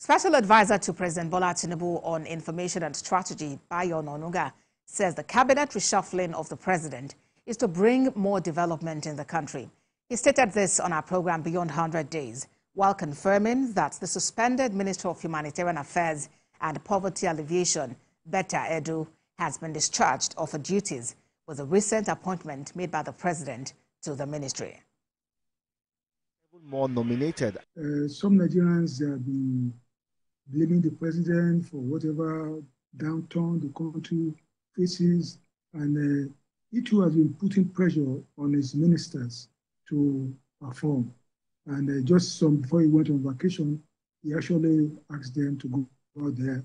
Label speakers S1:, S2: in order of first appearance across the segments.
S1: Special Advisor to President Bola Tinubu on Information and Strategy, Bayo Onanuga, says the cabinet reshuffling of the president is to bring more development in the country. He stated this on our program Beyond 100 Days, while confirming that the suspended Minister of Humanitarian Affairs and Poverty Alleviation, Betta, has been discharged of her duties with a recent appointment made by the president to the ministry.
S2: More nominated.
S3: Some Nigerians have been blaming the president for whatever downturn the country faces, and he too has been putting pressure on his ministers to perform. And just before he went on vacation, he actually asked them to go out there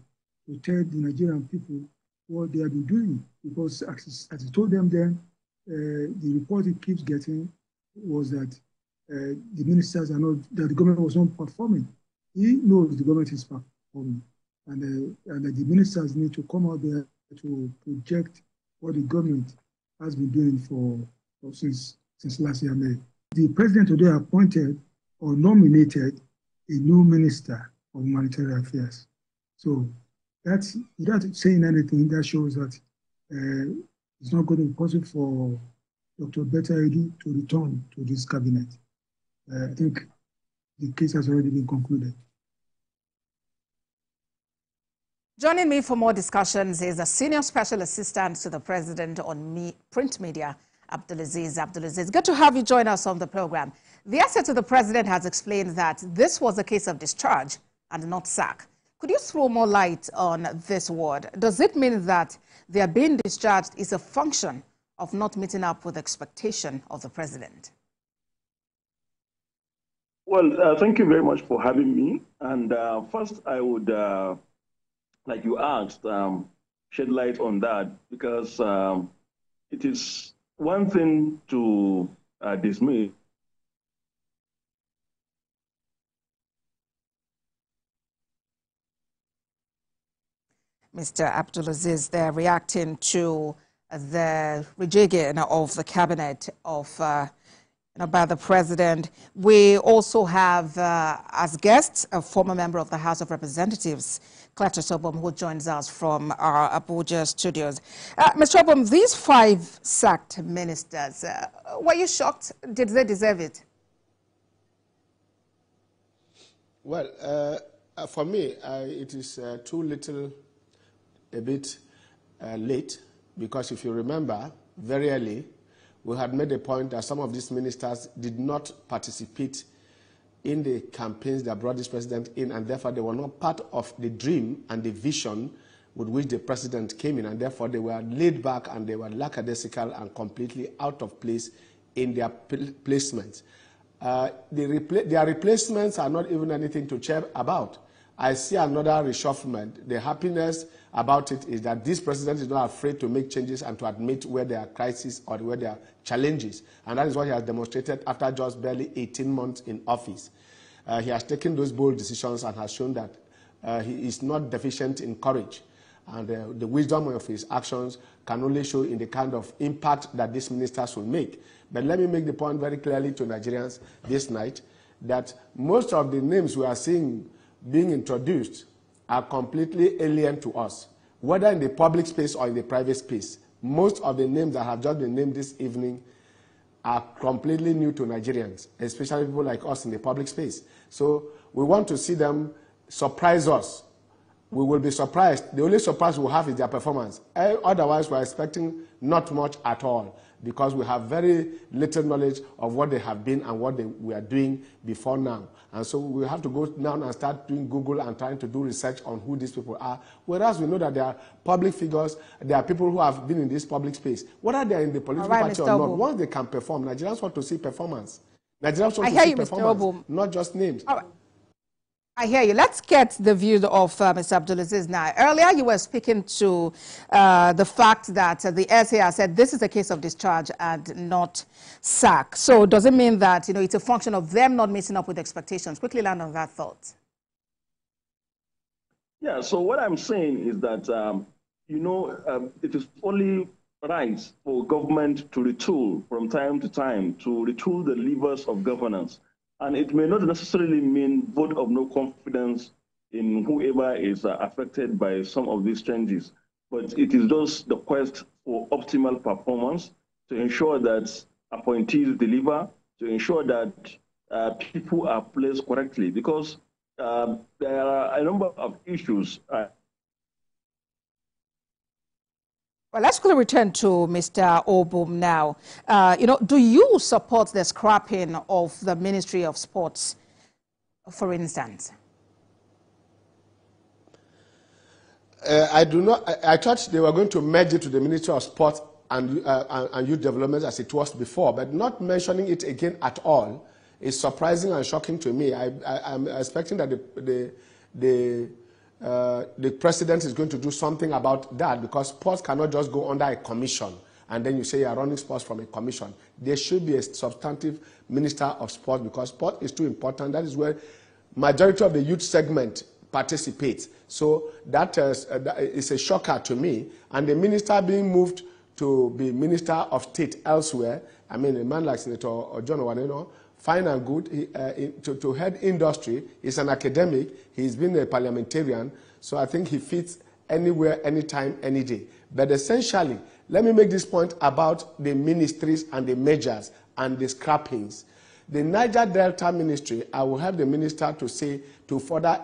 S3: to tell the Nigerian people what they have been doing, because as he told them then, the report he keeps getting was that the ministers are not, that the government was not performing. He knows the government is performing, and the ministers need to come out there to project what the government has been doing since last year May. The president today appointed or nominated a new minister of humanitarian affairs. So that's, without saying anything, that shows that it's not going to be possible for Dr. Betta to return to this cabinet. I think the case has already been concluded.
S1: Joining me for more discussions is a senior special assistant to the president on print media, Abdulaziz. Abdulaziz, good to have you join us on the program. The asset to the president has explained that this was a case of discharge and not sack. Could you throw more light on this word? Does it mean that their being discharged is a function of not meeting up with expectation of the president?
S4: Well, thank you very much for having me. And first, I would, like you asked, shed light on that, because it is one thing to dismiss.
S1: Mr. Abdulaziz, they're reacting to the rejigging of the cabinet by the president. We also have as guests a former member of the House of Representatives, Cletus Obom, who joins us from our Abuja studios. Mr. Obom, these 5 sacked ministers, were you shocked? Did they deserve it?
S5: Well, for me, it is too little, a bit late, because if you remember, very early, we had made a point that some of these ministers did not participate in the campaigns that brought this president in, and therefore they were not part of the dream and the vision with which the president came in, and therefore they were laid back and they were lackadaisical and completely out of place in their placements. Their replacements are not even anything to cheer about. I see another reshufflement. The happiness about it is that this president is not afraid to make changes and to admit where there are crises or where there are challenges. And that is what he has demonstrated after just barely 18 months in office. He has taken those bold decisions and has shown that he is not deficient in courage. And the wisdom of his actions can only show in the kind of impact that these ministers will make. But let me make the point very clearly to Nigerians this night that most of the names we are seeing being introduced are completely alien to us, whether in the public space or in the private space. Most of the names that have just been named this evening are completely new to Nigerians, especially people like us in the public space. So we want to see them surprise us. We will be surprised. The only surprise we'll have is their performance. Otherwise, we're expecting not much at all, because we have very little knowledge of what they have been and what we are doing before now. And so we have to go now and start doing Google and trying to do research on who these people are, whereas we know that they are public figures, they are people who have been in this public space. Whether they are in the political party or not, once they can perform, Nigerians want to see performance. Nigerians want to see performance, not just names.
S1: I hear you. Let's get the view of Mr. Abdulaziz now. Earlier, you were speaking to the fact that the SA said this is a case of discharge and not sack. So does it mean that, it's a function of them not meeting up with expectations? Quickly land on that thought.
S4: Yeah, so what I'm saying is that, it is only right for government to retool from time to time, to retool the levers of governance. And it may not necessarily mean vote of no confidence in whoever is affected by some of these changes. But it is just the quest for optimal performance to ensure that appointees deliver, to ensure that people are placed correctly, because there are a number of issues.
S1: Well, let's quickly return to Mr. Obum now. Do you support the scrapping of the Ministry of Sports, for instance?
S5: I do not. I thought they were going to merge it to the Ministry of Sport and Youth Development as it was before, but not mentioning it again at all is surprising and shocking to me. I'm expecting that the president is going to do something about that, because sports cannot just go under a commission and then you say you are running sports from a commission. There should be a substantive minister of sport, because sport is too important. That is where majority of the youth segment participates. So that is a shocker to me. And the minister being moved to be Minister of State elsewhere, I mean, a man like Senator John Owaneno, fine and good, to head industry. He's an academic. He's been a parliamentarian. So I think he fits anywhere, anytime, any day. But essentially, let me make this point about the ministries and the measures and the scrappings. The Niger Delta Ministry, I will have the minister to say, to further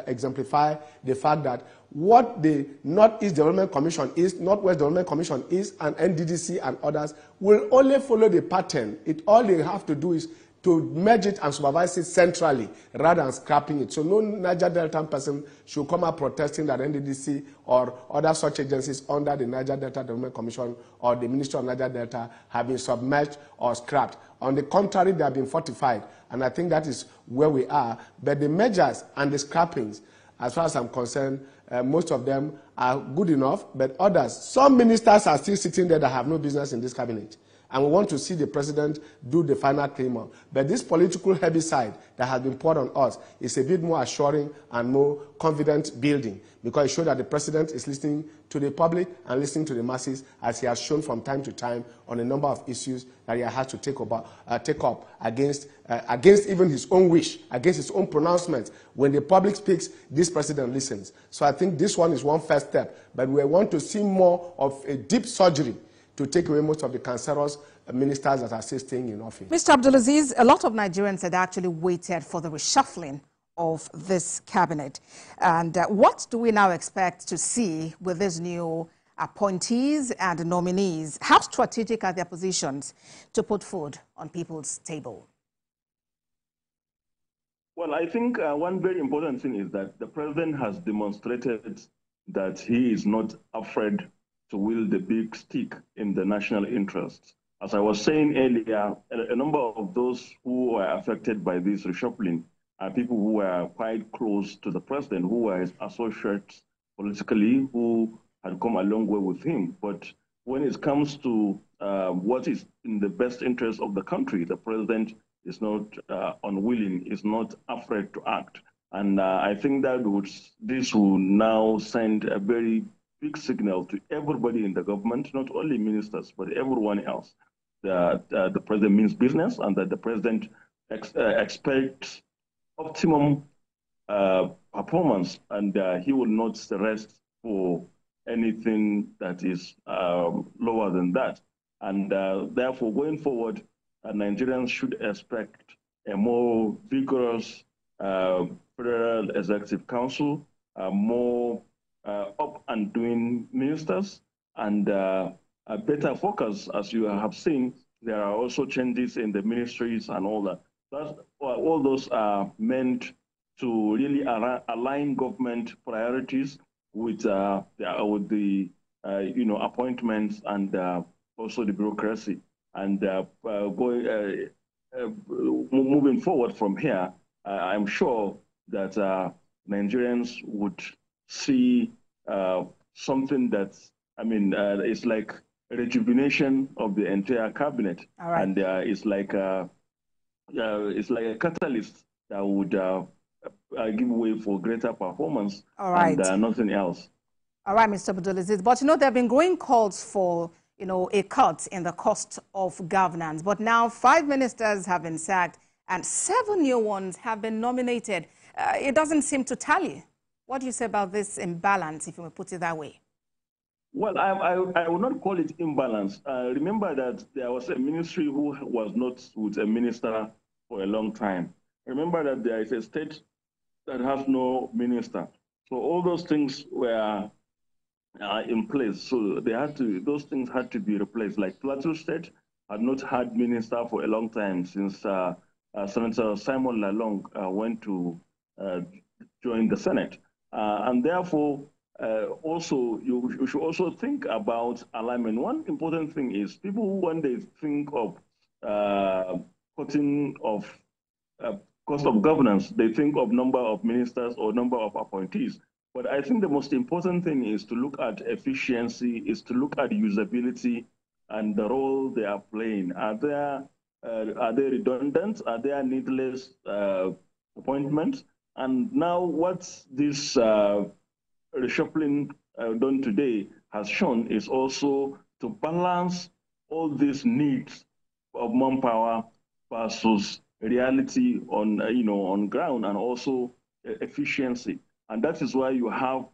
S5: exemplify the fact that what the Northeast Development Commission is, Northwest Development Commission is, and NDDC and others will only follow the pattern. All they have to do is to merge it and supervise it centrally rather than scrapping it. So no Niger Delta person should come out protesting that NDDC or other such agencies under the Niger Delta Development Commission or the Ministry of Niger Delta have been submerged or scrapped. On the contrary, they have been fortified, and I think that is where we are. But the measures and the scrappings, as far as I'm concerned, most of them are good enough, but others, some ministers are still sitting there that have no business in this cabinet. And we want to see the president do the final clean-up. But this political herbicide that has been poured on us is a bit more assuring and more confident building, because it shows that the president is listening to the public and listening to the masses, as he has shown from time to time on a number of issues that he has to take up against even his own wish, against his own pronouncements. When the public speaks, this president listens. So I think this one is one first step, but we want to see more of a deep surgery to take away most of the cancerous ministers that are still staying in office.
S1: Mr. Abdulaziz, a lot of Nigerians had actually waited for the reshuffling of this cabinet. And what do we now expect to see with these new appointees and nominees? How strategic are their positions to put food on people's table?
S4: Well, I think one very important thing is that the president has demonstrated that he is not afraid to wield the big stick in the national interest. As I was saying earlier, a number of those who were affected by this reshuffling are people who were quite close to the president, who were his associates politically, who had come a long way with him. But when it comes to what is in the best interest of the country, the president is not unwilling, is not afraid to act. And I think that this will now send a very big signal to everybody in the government, not only ministers, but everyone else, that the president means business and that the president expects optimum performance, and he will not rest for anything that is lower than that. And therefore, going forward, Nigerians should expect a more vigorous Federal Executive Council, more up and doing ministers, and a better focus. As you have seen, there are also changes in the ministries and all that. All those are meant to really align government priorities with the appointments and also the bureaucracy. And moving forward from here, I'm sure that Nigerians would see something that's, it's like a rejuvenation of the entire cabinet.
S1: All right.
S4: And it's like a catalyst that would give way for greater performance.
S1: All right.
S4: And nothing else.
S1: All right, Mr. Abdulaziz. But there have been growing calls for a cut in the cost of governance. But now 5 ministers have been sacked and 7 new ones have been nominated. it doesn't seem to tally. What do you say about this imbalance, if you may put it that way?
S4: Well, I would not call it imbalance. Remember that there was a ministry who was not with a minister for a long time. Remember that there is a state that has no minister. So all those things were in place. So those things had to be replaced. Like Plateau State had not had minister for a long time since Senator Simon Lalong went to join the Senate. And therefore, also, you should also think about alignment. One important thing is people, when they think of cutting of cost of governance, they think of number of ministers or number of appointees. But I think the most important thing is to look at efficiency, is to look at usability and the role they are playing. Are they redundant? Are they needless appointments? And now what this reshuffling done today has shown is also to balance all these needs of manpower versus reality on on ground, and also efficiency. And that is why you have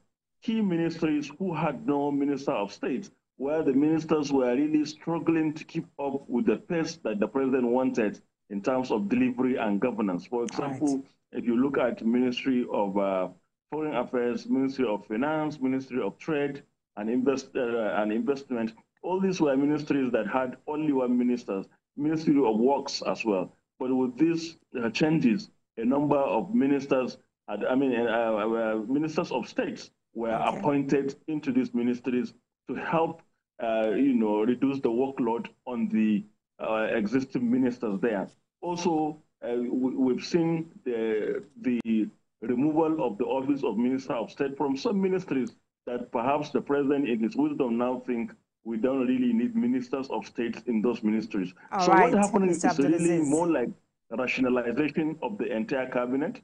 S4: key ministries who had no minister of state, where the ministers were really struggling to keep up with the pace that the president wanted in terms of delivery and governance. For example, if you look at Ministry of Foreign Affairs, Ministry of Finance, Ministry of Trade and Investment, all these were ministries that had only one minister, Ministry of Works as well. But with these changes, a number of ministers, ministers of states were appointed into these ministries to help, reduce the workload on the existing ministers there. Also, we've seen the removal of the office of Minister of State from some ministries that perhaps the president, in his wisdom, now think we don't really need ministers of state in those ministries. So what happened is really more like a rationalization of the entire cabinet,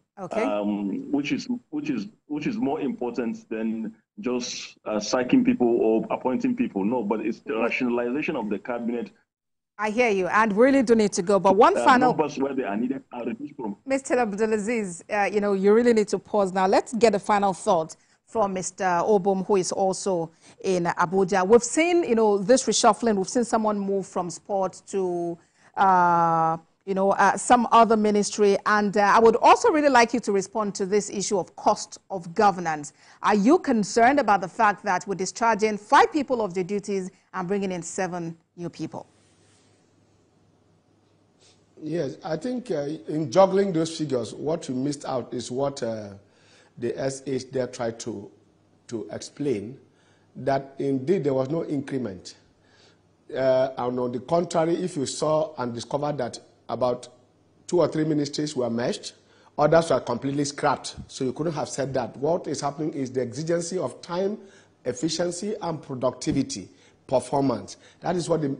S4: which is more important than just sacking people or appointing people. No, but it's the rationalization of the cabinet.
S1: I hear you, and really do need to go. But one final
S4: numbers where they are needed are reduced from.
S1: Mr. Abdulaziz, you really need to pause now. Let's get a final thought from Mr. Obum, who is also in Abuja. We've seen, this reshuffling. We've seen someone move from sport to, some other ministry. And I would also really like you to respond to this issue of cost of governance. Are you concerned about the fact that we're discharging 5 people of their duties and bringing in 7 new people?
S5: Yes, I think in juggling those figures, what you missed out is what the SH there tried to explain, that indeed there was no increment. And on the contrary, if you saw and discovered that about 2 or 3 ministries were merged, others were completely scrapped. So you couldn't have said that. What is happening is the exigency of time, efficiency, and productivity, performance. That is what the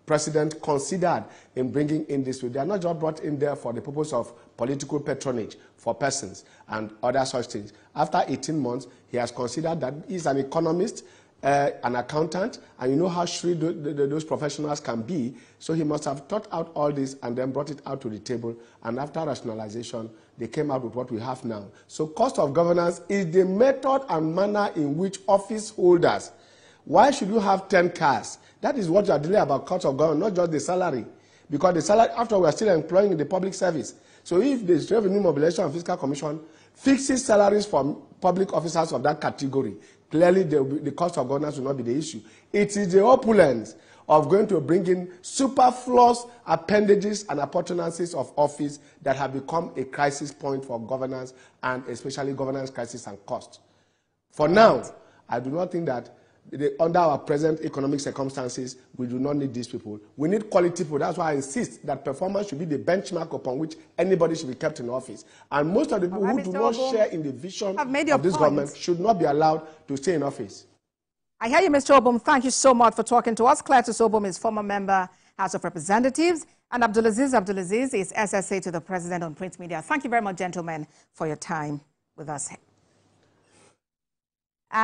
S5: president considered in bringing in this. They are not just brought in there for the purpose of political patronage for persons and other such things. After 18 months, he has considered that he's an economist, an accountant, and you know how shrewd those professionals can be. So he must have thought out all this and then brought it out to the table. And after rationalization, they came out with what we have now. So cost of governance is the method and manner in which office holders, why should you have 10 cars? That is what you are dealing about cost of government, not just the salary. Because the salary, after we are still employing in the public service. So if the Revenue Mobilization and Fiscal Commission fixes salaries for public officers of that category, clearly the cost of governance will not be the issue. It is the opulence of going to bring in superfluous appendages and appurtenances of office that have become a crisis point for governance, and especially governance crisis and cost. For now, I do not think that under our present economic circumstances, we do not need these people. We need quality people. That's why I insist that performance should be the benchmark upon which anybody should be kept in office. And most of the people who do not share in the vision of this government should not be allowed to stay in office.
S1: I hear you, Mr. Obum. Thank you so much for talking to us. Cletus Obum is former member, House of Representatives, and Abdulaziz is SSA to the President on print media. Thank you very much, gentlemen, for your time with us.